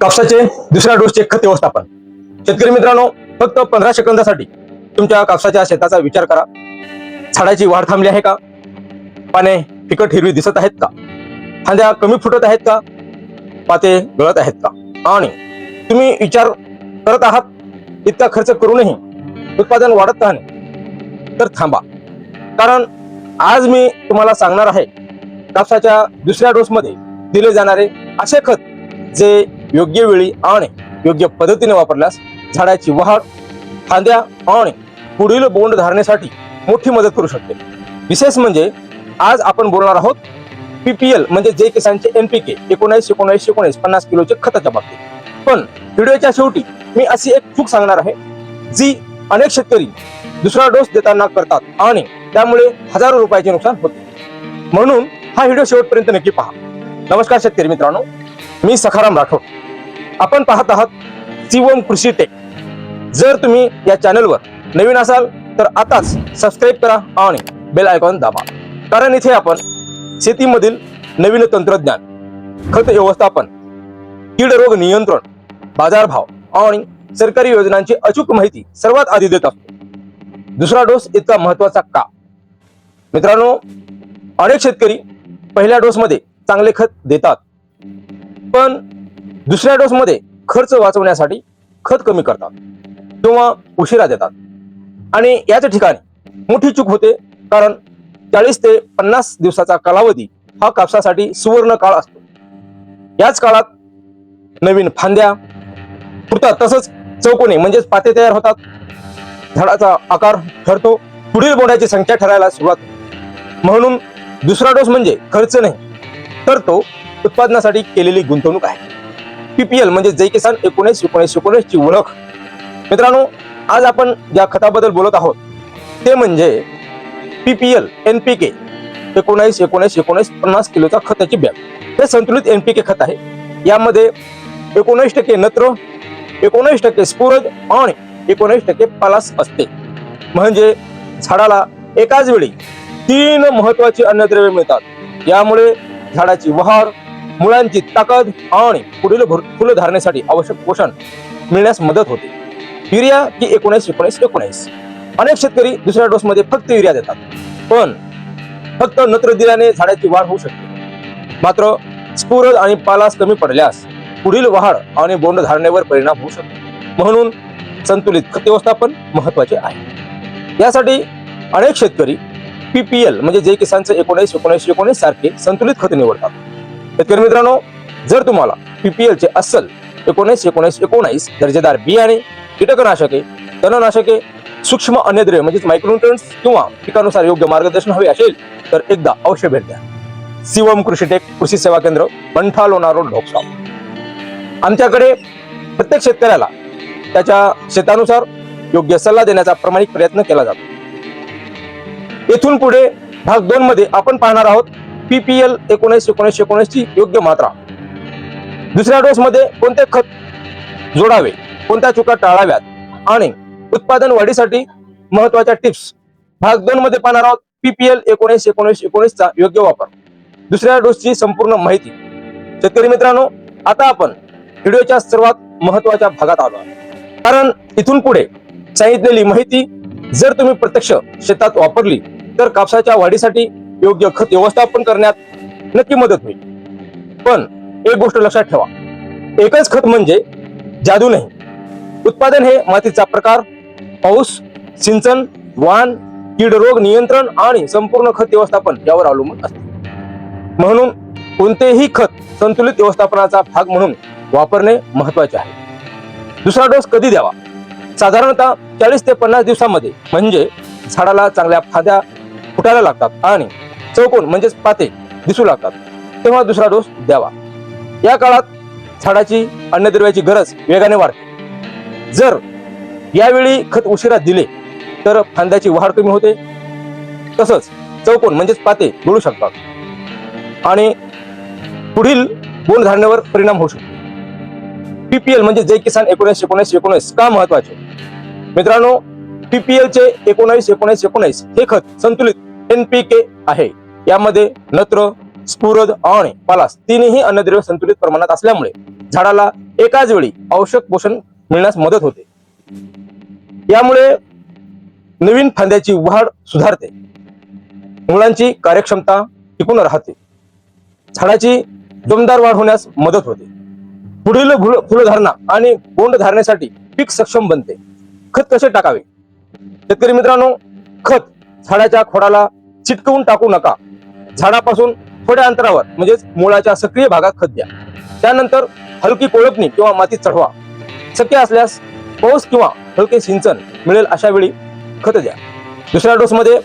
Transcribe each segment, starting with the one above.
कापसाचे दुसऱ्या डोसचे खत व्यवस्थापन. शेतकरी मित्रांनो, फक्त 15 सेकंदासाठी तुमच्या कापसाच्या शेताचा विचार करा. झाडाची वाढ थांबली आहे का? पाने फिकट हिरवी दिसत आहेत का? फांद्या कमी फुटत आहेत का? पाते गळत आहेत का? आणि तुम्ही विचार करत आहात इतका खर्च करूनही उत्पादन वाढत का नाही? तर थांबा, कारण आज मी तुम्हाला सांगणार आहे कापसाच्या दुसऱ्या डोसमध्ये दिले जाणारे असे खत जे योग्य वेळी आणि योग्य पद्धतीने वापरल्यास झाडाची वाढ, फांद्या आणि पुढील बोंड धारणेसाठी मोठी मदत करू शकते. विशेष म्हणजे आज आपण बोलणार आहोत PPL म्हणजे जय किसानचे NPK 19-19-19 50 किलोचे खताच्या बाबतीत. पण व्हिडिओच्या शेवटी मी अशी एक चूक सांगणार आहे जी अनेक शेतकरी दुसरा डोस देताना करतात आणि त्यामुळे हजारो रुपयाचे नुकसान होते. म्हणून हा व्हिडिओ शेवटपर्यंत नक्की पहा. नमस्कार शेतकरी मित्रांनो, मी सखाराम राठोड. आपण पाहत आहात शिवम कृषी टेक. जर तुम्ही या चॅनलवर नवीन असाल तर आताच सबस्क्राईब करा आणि बेल आयकॉन दाबा, कारण इथे आपण शेतीमधील नवीन तंत्रज्ञान, खत व्यवस्थापन, कीड रोग नियंत्रण, बाजारभाव आणि सरकारी योजनांची अचूक माहिती सर्वात आधी देत असतो. दुसरा डोस इतका महत्वाचा का? मित्रांनो, अनेक शेतकरी पहिल्या डोस मध्ये चांगले खत देतात, पण दुसऱ्या डोस मध्ये खर्च वाचवण्यासाठी खत कमी करतात किंवा उशिरा देतात. आणि याच ठिकाणी मोठी चूक होते, कारण 40 ते 50 दिवसाचा कालावधी हा कापसासाठी सुवर्ण काळ असतो. याच काळात नवीन फांद्या फुटतात, तसंच चौकोनी म्हणजेच पाते तयार होतात, झाडाचा आकार ठरतो, पुढील बोंडाची संख्या ठरायला सुरुवात होते. म्हणून दुसरा डोस म्हणजे खर्च नाही, तर तो उत्पादनासाठी केलेली गुंतवणूक आहे. PPL म्हणजे जय किसान 19-19-19 ची ओळख. मित्रांनो, आज आपण ज्या खताबद्दल बोलत आहोत ते म्हणजे PPL NPK 19-19-19 50 किलोचा खताची बॅग. हे संतुलित NPK खत आहे. यामध्ये 19% नत्र, 19% स्फुरद आणि 19% पालास असते. म्हणजे झाडाला एकाच वेळी 3 महत्वाची अन्नद्रव्ये मिळतात. यामुळे झाडाची वाढ, मुळांची ताकद आणि पुढील फुलं धारणेसाठी आवश्यक पोषण मिळण्यास मदत होते. युरिया की 19-19-19. अनेक शेतकरी दुसऱ्या डोस मध्ये फक्त युरिया देतात, पण फक्त नत्र दिल्याने झाडाची वाढ होऊ शकते. मात्र स्फुरद आणि पालास कमी पडल्यास पुढील वाढ आणि बोंड धारणेवर परिणाम होऊ शकतो. म्हणून संतुलित खत व्यवस्थापन महत्वाचे आहे. यासाठी अनेक शेतकरी PPL म्हणजे जय किसानचे 19-19-19 सारखे संतुलित खत निवडतात. शेतकरी मित्रांनो, जर तुम्हाला PPL चे अस्सल 19-19-19 दर्जेदार बियाणे, कीटकनाशके, तणनाशके, सूक्ष्म अन्नद्रव्ये म्हणजेच मायक्रोन्यूट्रिएंट्स किंवा पिकानुसार योग्य मार्गदर्शन हवे असेल तर एकदा अवश्य भेट द्या. शिवम कृषी टेक, कृषी सेवा केंद्र, मंठा, लोणार रोड, ढोकसा. आमच्याकडे प्रत्येक शेतकऱ्याला त्याच्या शेतानुसार योग्य सल्ला देण्याचा प्रामाणिक प्रयत्न केला जातो. येथून पुढे भाग 2 मध्ये आपण पाहणार आहोत PPL 19-19-19 ची योग्य मात्रा, दुसऱ्या डोस मध्ये कोणते खत जोडावे, कोणत्या चुका टाळाव्यात आणि उत्पादन वाढीसाठी महत्वाच्या टिप्स. भाग 2 मध्ये पाहणार आहोत PPL 19-19-19 चा योग्य वापर, दुसऱ्या डोसची संपूर्ण माहिती. शेतकरी मित्रांनो, आता आपण व्हिडिओच्या सर्वात महत्वाच्या भागात आलो, कारण इथून पुढे सांगितलेली माहिती जर तुम्ही प्रत्यक्ष शेतात वापरली तर कापसाच्या वाढीसाठी योग्य खत व्यवस्थापन करण्यात नक्की मदत होईल. पण एक गोष्ट लक्षात ठेवा, एकच खत म्हणजे जादू नाही. उत्पादन हे मातीचा प्रकार, पाऊस, सिंचन, वाण, कीड रोग नियंत्रण आणि संपूर्ण खत व्यवस्थापन यावर अवलंबून असते. म्हणून कोणतेही खत संतुलित व्यवस्थापनाचा भाग म्हणून वापरणे महत्वाचे आहे. दुसरा डोस कधी द्यावा? साधारणतः 40 ते 50 दिवसांमध्ये, म्हणजे झाडाला चांगल्या फांद्या फुटायला लागतात आणि चौकोन म्हणजेच पाते दिसू लागतात, तेव्हा दुसरा डोस द्यावा. या काळात झाडाची अन्नद्रव्याची गरज वेगाने वाढते. जर यावेळी खत उशिरा दिले तर फांद्याची वाढ कमी होते, तसंच चौकोन म्हणजेच पाते गळू शकतात आणि पुढील बोंड धारणेवर परिणाम होऊ शकतो. PPL म्हणजे जय किसान 19-19-19 का महत्वाचे? मित्रांनो, PPL चे 19-19-19 हे खत संतुलित NPK आहे. यामध्ये नत्र, स्फुरद आणि पालास तिन्ही अन्नद्रव्य संतुलित प्रमाणात असल्यामुळे झाडाला एकाच वेळी आवश्यक पोषण मिळण्यास मदत होते. यामुळे नवीन फांद्याची वाढ सुधारते, मुळांची कार्यक्षमता टिकून राहते, झाडाची दमदार वाढ होण्यास मदत होते, पुढील फुलधारणा आणि बोंड धारणेसाठी पीक सक्षम बनते. खत कसे टाकावे? शेतकरी मित्रांनो, खत झाडाच्या खोडाला चिटकवून टाकू नका. झाडापासून थोड्या अंतरावर म्हणजेच मुळाच्या सक्रिय भागात खत द्या. त्यानंतर हलकी कोळपणी किंवा मातीत चढवा. शक्य असल्यास पाऊस किंवा हलके सिंचन मिळेल अशा वेळी खत द्या. दुसऱ्या डोस मध्ये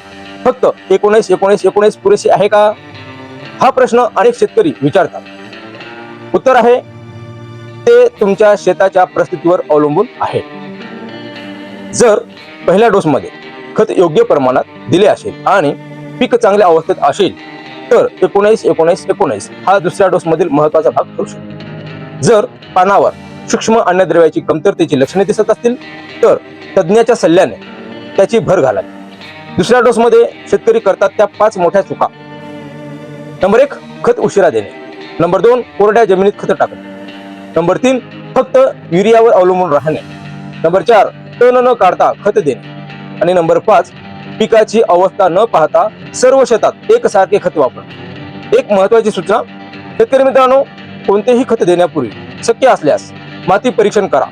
फक्त 19-19-19 पुरेसे आहे का, हा प्रश्न अनेक शेतकरी विचारतात. उत्तर आहे, ते तुमच्या शेताच्या परिस्थितीवर अवलंबून आहे. जर पहिल्या डोस मध्ये खत योग्य प्रमाणात दिले असेल आणि पीक चांगल्या अवस्थेत असेल तर 19-19-19 हा दुसऱ्या डोस मधील महत्वाचा भाग ठरू शकतो. जर पानावर सूक्ष्म अन्नद्रव्याची कमतरतेची लक्षणे दिसत असतील तर तज्ज्ञाच्या सल्ल्याने त्याची भर घालावी. दुसऱ्या डोस मध्ये शेतकरी करतात त्या 5 मोठ्या चुका. नंबर 1, खत उशिरा देणे. नंबर 2, कोरड्या जमिनीत खत टाकणे. नंबर 3, फक्त युरियावर अवलंबून राहणे. नंबर 4, तण न काढता खत देणे. आणि नंबर 5, पिकाची अवस्था न पाहता सर्व शेतात एकसारखे खत वापरणे. एक महत्वाची सूचना शेतकरी मित्रांनो, कोणतेही खत देण्यापूर्वी शक्य असल्यास माती परीक्षण करा.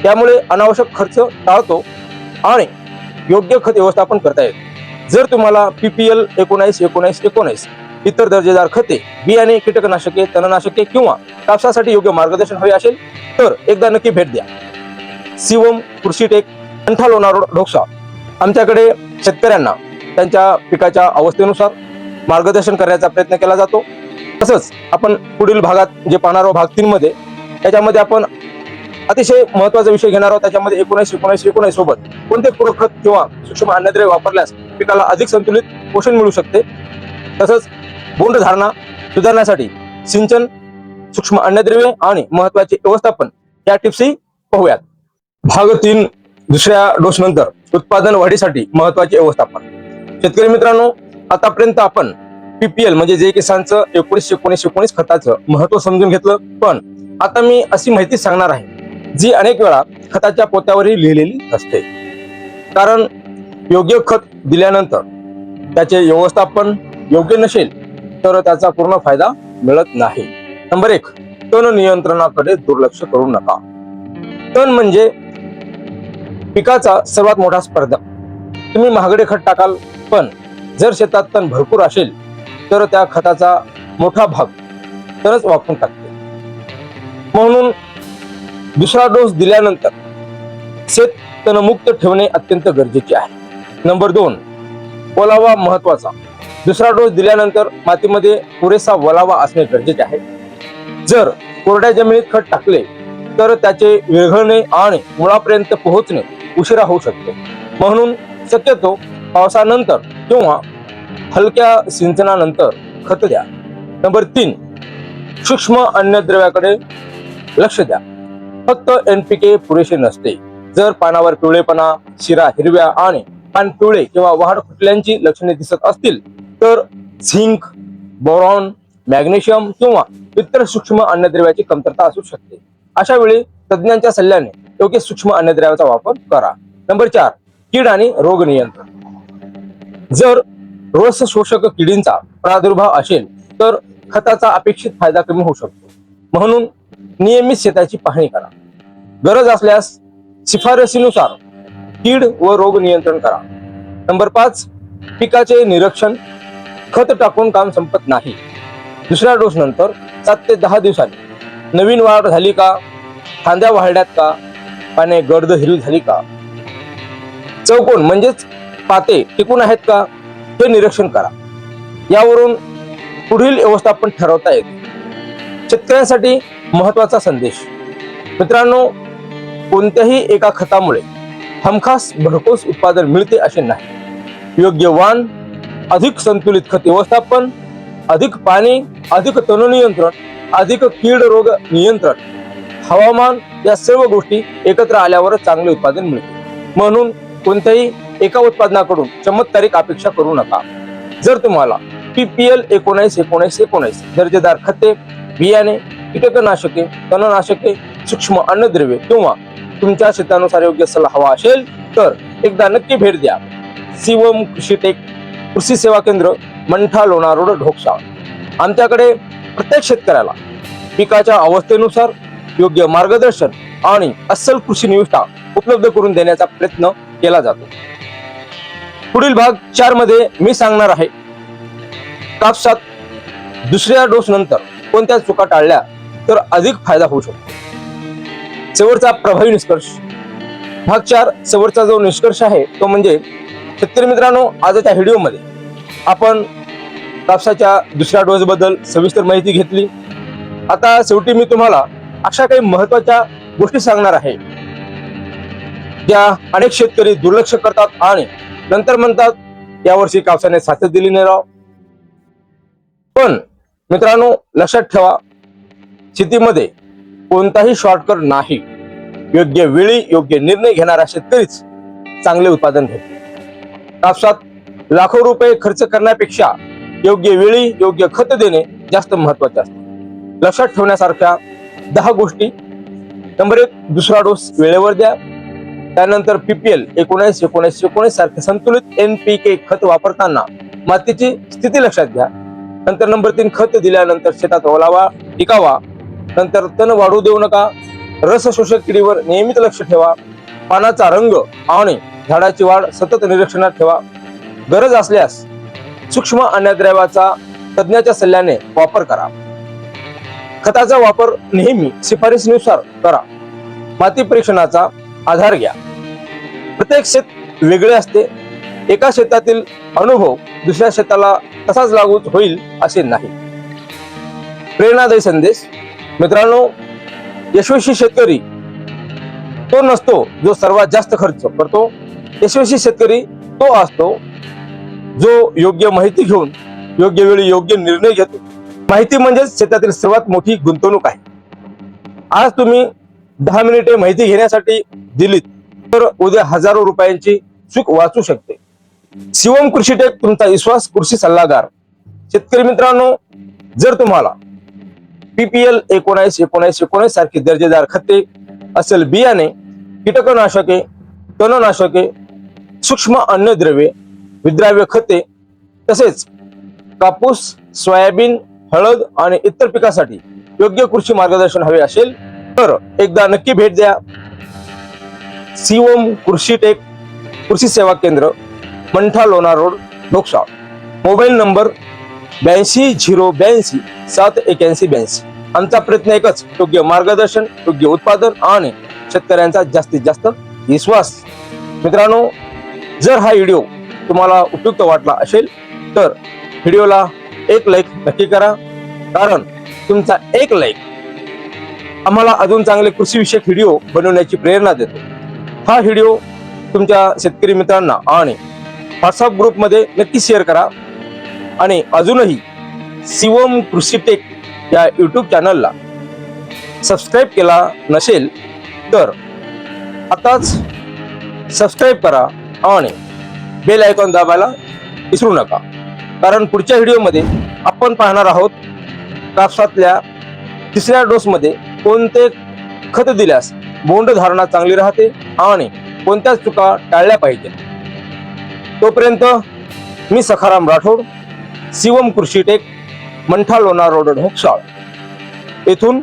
त्यामुळे अनावश्यक खर्च टाळतो आणि योग्य खत व्यवस्थापन करता येते. जर तुम्हाला PPL 19-19-19 इतर दर्जेदार खते, बियाणे, कीटकनाशके, तणनाशके किंवा कापसासाठी योग्य मार्गदर्शन हवे असेल तर एकदा नक्की भेट द्या. शिवम कृषीटेक, अंठा लोणार रोड, ढोकसा. आमच्याकडे शेतकऱ्यांना त्यांच्या पिकाच्या अवस्थेनुसार मार्गदर्शन करण्याचा प्रयत्न केला जातो. तसंच आपण पुढील भागात जे पाहणार आहोत, भाग 3 मध्ये, त्याच्यामध्ये आपण अतिशय महत्वाचा विषय घेणार आहोत. त्याच्यामध्ये 19-19-19 सोबत कोणते पूरक खत किंवा सूक्ष्म अन्नद्रव्य वापरल्यास पिकाला अधिक संतुलित पोषण मिळू शकते, तसंच बोंड धारणा सुधारण्यासाठी सिंचन, सूक्ष्म अन्नद्रव्ये आणि महत्वाचे व्यवस्थापन या टिप्सही पाहूयात. भाग 3, दुसऱ्या डोस नंतर उत्पादन वाढीसाठी महत्वाचे व्यवस्थापन. शेतकरी मित्रांनो, आतापर्यंत आपण PPL म्हणजे जय किसानचं 19-19-19 खताचं महत्व समजून घेतलं. पण आता मी अशी माहिती सांगणार आहे जी अनेक वेळा खताच्या पोत्यावरही लिहिलेली असते. कारण योग्य खत दिल्यानंतर त्याचे व्यवस्थापन योग्य नसेल तर त्याचा पूर्ण फायदा मिळत नाही. नंबर 1, तण नियंत्रणाकडे दुर्लक्ष करू नका. तण म्हणजे पिकाचा सर्वात मोठा स्पर्धक. तुम्ही महागडे खत टाकाल, पण जर शेतात तण भरपूर असेल तर त्या खताचा मोठा भाग तणच वापरून टाकते. म्हणून दुसरा डोस दिल्यानंतर शेत तणमुक्त ठेवणे अत्यंत गरजेचे आहे. नंबर 2, ओलावा महत्वाचा. दुसरा डोस दिल्यानंतर मातीमध्ये पुरेसा ओलावा असणे गरजेचे आहे. जर कोरड्या जमिनीत खत टाकले तर त्याचे विरघळणे आणि मुळापर्यंत पोहोचणे उशिरा होऊ शकते. म्हणून शक्यतो पावसानंतर किंवा हलक्या सिंचनानंतर खत द्या. नंबर 3, सूक्ष्म अन्नद्रव्याकडे लक्ष द्या. फक्त NPK पुरेसे नसते. जर पानावर पिवळेपणा, शिरा हिरव्या आणि पान पिवळे किंवा वाढ फुटल्यांची लक्षणे दिसत असतील तर झिंक, बोरॉन, मॅग्नेशियम किंवा इतर सूक्ष्म अन्नद्रव्याची कमतरता असू शकते. अशा वेळी तज्ज्ञांच्या सल्ल्याने योग्य सूक्ष्म अन्नद्रव्याचा वापर करा. नंबर 4, कीड आणि रोग नियंत्रण. जर रस शोषक किडींचा प्रादुर्भाव असेल तर खताचा अपेक्षित फायदा कमी होऊ शकतो. म्हणून नियमित शेताची पाहणी करा. गरज असल्यास शिफारसीनुसार कीड व रोग नियंत्रण करा. नंबर 5, पिकाचे निरीक्षण. खत टाकून काम संपत नाही. दुसऱ्या डोस नंतर 7 ते 10 दिवसांनी नवीन वाढ झाली का, फांद्या वाढल्यात का, पाने गर्द हिरवी झाली का, चौकोन म्हणजेच पाते टिकून आहेत का, हे निरीक्षण करा. यावरून पुढील व्यवस्थापन ठरवता येते. शेतकऱ्यांसाठी महत्वाचा संदेश. मित्रांनो, कोणत्याही एका खतामुळे हमखास भरघोस उत्पादन मिळते असे नाही. योग्य वाण, अधिक संतुलित खत व्यवस्थापन, अधिक पाणी, अधिक तण नियंत्रण, अधिक कीड रोग नियंत्रण, हवामान, या सर्व गोष्टी एकत्र आल्यावर चांगले उत्पादन मिळते. म्हणून कोणत्याही एका उत्पादनाकडून चमत्कारिक अपेक्षा करू नका. जर तुम्हाला PPL 19-19-19 दर्जेदार खते, बियाणे, कीटकनाशके, तणनाशके सूक्ष्म अन्नद्रव्ये किंवा तुमच्या शेतानुसार योग्य सल्ला हवा असेल तर एकदा नक्की भेट द्या. शिवम कृषी टेक कृषी सेवा केंद्र, मंठा लोणार रोड, ढोकसा. आमच्याकडे प्रत्येक शेतकऱ्याला पिकाच्या अवस्थेनुसार योग्य मार्गदर्शन आणि अस्सल कृषी निविष्ठा उपलब्ध करून देण्याचा प्रयत्न केला जातो. पुढील भाग 4 मध्ये मी सांगणार आहे कापसात दुसऱ्या डोस नंतर कोणत्या चुका टाळल्या तर अधिक फायदा होऊ शकतो. शेवटचा प्रभावी निष्कर्ष. भाग 4 शेवटचा जो निष्कर्ष आहे तो म्हणजे शेतकरी मित्रांनो, आजच्या व्हिडिओमध्ये आपण कापसाच्या दुसऱ्या डोस बद्दल सविस्तर माहिती घेतली. आता शेवटी मी तुम्हाला अशा काही महत्वाच्या गोष्टी सांगणार आहे ज्या अनेक शेतकरी दुर्लक्ष करतात आणि नंतर म्हणतात यावर्षी कापसाने साथच दिली नाही राव. पण मित्रांनो, लक्षात ठेवा, शेतीमध्ये कोणताही शॉर्टकट नाही. योग्य वेळी योग्य निर्णय घेणारा शेतकरीच चांगले उत्पादन घेतो. कापसात लाखो रुपये खर्च करण्यापेक्षा योग्य वेळी योग्य खत देणे जास्त महत्वाचे असते. लक्षात ठेवण्यासारख्या 10 गोष्टी. नंबर 1, दुसरा डोस वेळेवर द्या. त्यानंतर PPL 19-19-19 सारखे संतुलित NPK खत वापरताना मातीची स्थिती लक्षात घ्या. नंतर नंबर 3, खत दिल्यानंतर शेतात ओलावा टिकावा. नंतर तण वाढू देऊ नका. रस शोषक किडीवर नियमित लक्ष ठेवा. पानाचा रंग आणि झाडाची वाढ सतत निरीक्षणात ठेवा. गरज असल्यास सूक्ष्म अन्नद्रव्याचा तज्ञाच्या सल्ल्याने वापर करा. खताचा वापर नेहमी शिफारसीनुसार करा. माती परीक्षणाचा आधार घ्या. प्रत्येक शेत वेगळे असते. एका शेतातील अनुभव दुसऱ्या शेताला तसाच लागू होईल असे नाही. प्रेरणादायी संदेश. मित्रांनो, यशस्वी शेतकरी तो नसतो जो सर्वात जास्त खर्च करतो. यशस्वी शेतकरी तो असतो जो योग्य माहिती घेऊन योग्य वेळी योग्य निर्णय घेतो. माहिती म्हणजेच शेतातील सर्वात मोठी गुंतवणूक आहे. आज तुम्ही 10 मिनिटे माहिती घेण्यासाठी दिलीत तर उद्या हजारो रुपयांची चूक वाचू शकते. शिवम कृषी टेक तुमचा विश्वास कृषी सल्लागार. शेतकरी मित्रांनो, जर तुम्हाला PPL 19-19-19 सारखी दर्जेदार खते असेल, बियाणे, कीटकनाशके, तणनाशके, सूक्ष्म अन्नद्रव्ये, विद्राव्य खते तसेच कापूस, सोयाबीन, हळद आणि इतर पिकासाठी योग्य कृषी मार्गदर्शन हवे असेल तर एकदा नक्की भेट द्या. शिवम कृषी टेक कृषी सेवा केंद्र, Mantha Lonar road, Dhoksa. Mobile number 82 082 781 82. आमचा प्रयत्न एकच, योग्य मार्गदर्शन, योग्य उत्पादन आणि शेतकऱ्यांचा जास्तीत जास्त विश्वास. मित्रांनो, जर हा व्हिडिओ तुम्हाला उपयुक्त वाटला असेल तर व्हिडिओला एक लाईक नक्की करा. कारण तुमचा एक लाईक आम्हाला अजून चांगले कृषीविषयक व्हिडिओ बनवण्याची प्रेरणा देतो. हा व्हिडिओ तुमच्या शेतकरी मित्रांना आणि व्हॉट्सअप ग्रुपमध्ये नक्की शेअर करा. आणि अजूनही शिवम कृषी टेक या YouTube चॅनलला सबस्क्राईब केला नसेल तर आताच सबस्क्राईब करा आणि बेल आयकॉन दाबायला विसरू नका. कारण पुढच्या व्हिडिओमध्ये आपण पाहणार आहोत कापसातल्या तिसऱ्या डोसमध्ये कोणते खत दिल्यास बोंड धारणा चांगली राहते आणि कोणत्या चुका टाळल्या पाहिजेत. तोपर्यंत मी सखाराम राठोड, शिवम कृषी टेक, मंठा लोणार रोड, ढोकसा येथून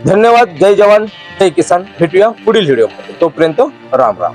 धन्यवाद. जय जवान जय किसान. भेटूया पुढील व्हिडिओमध्ये. तोपर्यंत राम राम.